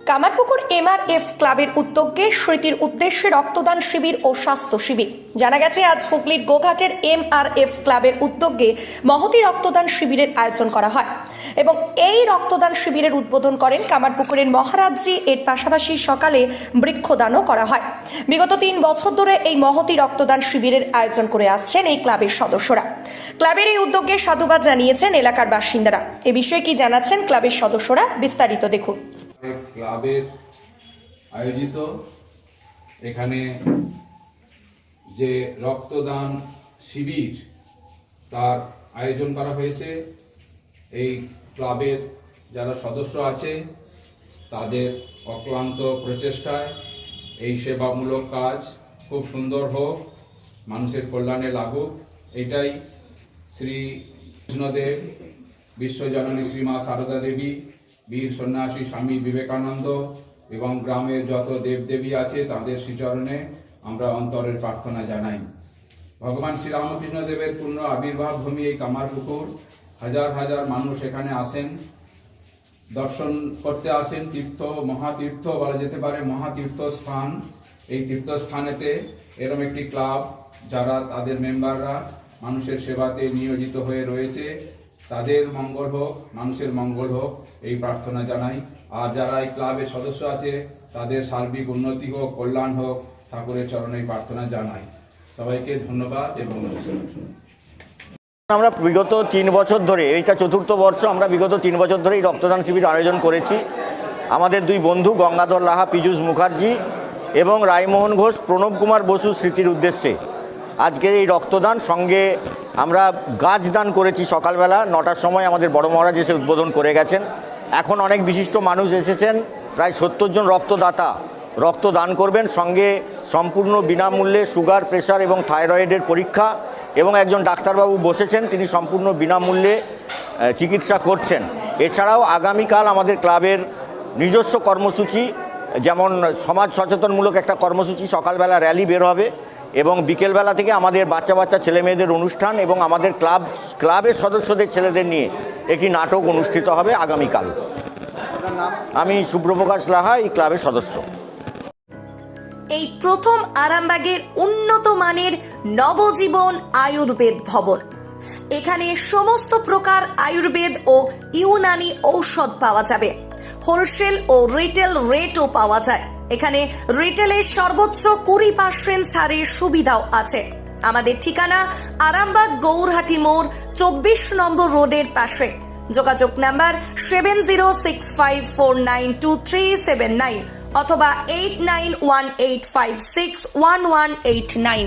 Kamarpukur MRF ক্লাবের উদ্যোগে স্মৃতির উদ্দেশ্যে রক্তদান শিবির ও স্বাস্থ্য শিবির। জানা গেছে আজ হুগলির গোঘাটের এমআরএফ ক্লাবের উদ্যোগে মহতী রক্তদান শিবিরের আয়োজন করা হয় এবং এই রক্তদান শিবিরের উদ্বোধন করেন কামারপুকুরের মহারাজজি। এর পাশাপাশি সকালে বৃক্ষদানও করা হয়। বিগত 3 বছর ধরে এই মহতী রক্তদান শিবিরের আয়োজন করে আসছেন এই ক্লাবের সদস্যরা। ক্লাবের এই উদ্যোগে সাধুবাদ জানিয়েছেন এলাকার বাসিন্দারা। এ বিষয়ে কি জানাচ্ছেন ক্লাবের সদস্যরা, বিস্তারিত দেখুন। ক্লাবের আয়োজিত এখানে যে রক্তদান শিবির তার আয়োজন করা হয়েছে। এই ক্লাবের যারা সদস্য আছে তাদের অক্লান্ত প্রচেষ্টায় এই সেবামূলক কাজ খুব সুন্দর হোক, মানুষের কল্যাণে লাগুক, এটাই শ্রী কৃষ্ণদেব, বিশ্বজননী শ্রীমা সারদা দেবী, বীর সন্ন্যাসী স্বামী বিবেকানন্দ এবং গ্রামের যত দেবদেবী আছে তাদের শ্রীচরণে আমরা অন্তরের প্রার্থনা জানাই। ভগবান শ্রীরামকৃষ্ণ দেবের পূর্ণ আবির্ভাব ভূমি এই কামারপুকুর। হাজার হাজার মানুষ এখানে আসেন, দর্শন করতে আসেন। তীর্থ, মহাতীর্থ বলা যেতে পারে, মহাতীর্থ স্থান। এই তীর্থস্থানেতে এরকম একটি ক্লাব যারা তাদের মেম্বাররা মানুষের সেবাতে নিয়োজিত হয়ে রয়েছে, তাদের মঙ্গল হোক, মানুষের মঙ্গল হোক, এই প্রার্থনা জানাই। আর যারা এই ক্লাবের সদস্য আছে তাদের সার্বিক উন্নতি হোক, কল্যাণ হোক, ঠাকুরের চরণে প্রার্থনা জানাই। সবাইকে ধন্যবাদ এবং আমরা বিগত 3 বছর ধরে, এইটা 4র্থ বর্ষ, আমরা বিগত 3 বছর ধরে এই রক্তদান শিবির আয়োজন করেছি। আমাদের 2 বন্ধু গঙ্গাধর লাহা, পীযূষ মুখার্জি এবং রায়মোহন ঘোষ, প্রণব কুমার বসু স্মৃতির উদ্দেশ্যে আজকের এই রক্তদান। সঙ্গে আমরা গাছ দান করেছি সকালবেলা 9টার সময়। আমাদের বড় মহারাজ এসে উদ্বোধন করে গেছেন। এখন অনেক বিশিষ্ট মানুষ এসেছেন, প্রায় 70 জন রক্তদাতা রক্তদান করবেন। সঙ্গে সম্পূর্ণ বিনামূল্যে সুগার, প্রেশার এবং থাইরয়েডের পরীক্ষা, এবং একজন ডাক্তারবাবু বসেছেন, তিনি সম্পূর্ণ বিনামূল্যে চিকিৎসা করছেন। এছাড়াও আগামীকাল আমাদের ক্লাবের নিজস্ব কর্মসূচি, যেমন সমাজ সচেতনমূলক একটা কর্মসূচি, সকালবেলা র্যালি বের হবে এবং বিকেলবেলা থেকে আমাদের বাচ্চা ছেলে মেয়েদের অনুষ্ঠান এবং আমাদের ক্লাবের সদস্যদের ছেলেদের নিয়ে একটি নাটক অনুষ্ঠিত হবে আগামীকাল। আমি সুব্রপ্রকাশ লাহা, এই ক্লাবের সদস্য। এই প্রথম আরামবাগের উন্নত মানের নবজীবন আয়ুর্বেদ ভবন। এখানে সমস্ত প্রকার আয়ুর্বেদ ও ইউনানি ঔষধ পাওয়া যাবে। হোলসেল ও রিটেল রেটও পাওয়া যায়। এখানে রিটেলের সর্বোচ্চ 20% ছাড়ের সুবিধাও আছে। আমাদের ঠিকানা আরামবাগ গৌরহাটি মোড়, 24 নম্বর রোডের পাশে। যোগাযোগ নাম্বার 7065492379 অথবা 8918561189।